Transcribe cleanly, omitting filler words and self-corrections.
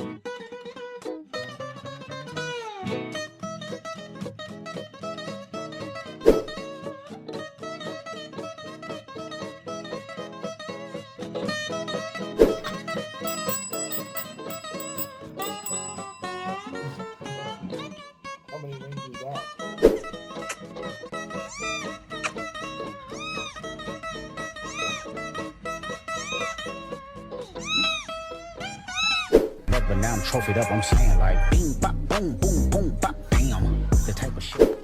How many rings is that? But now I'm trophied up, I'm saying like bing, bop, boom, boom, boom, bop, bam. The type of shit.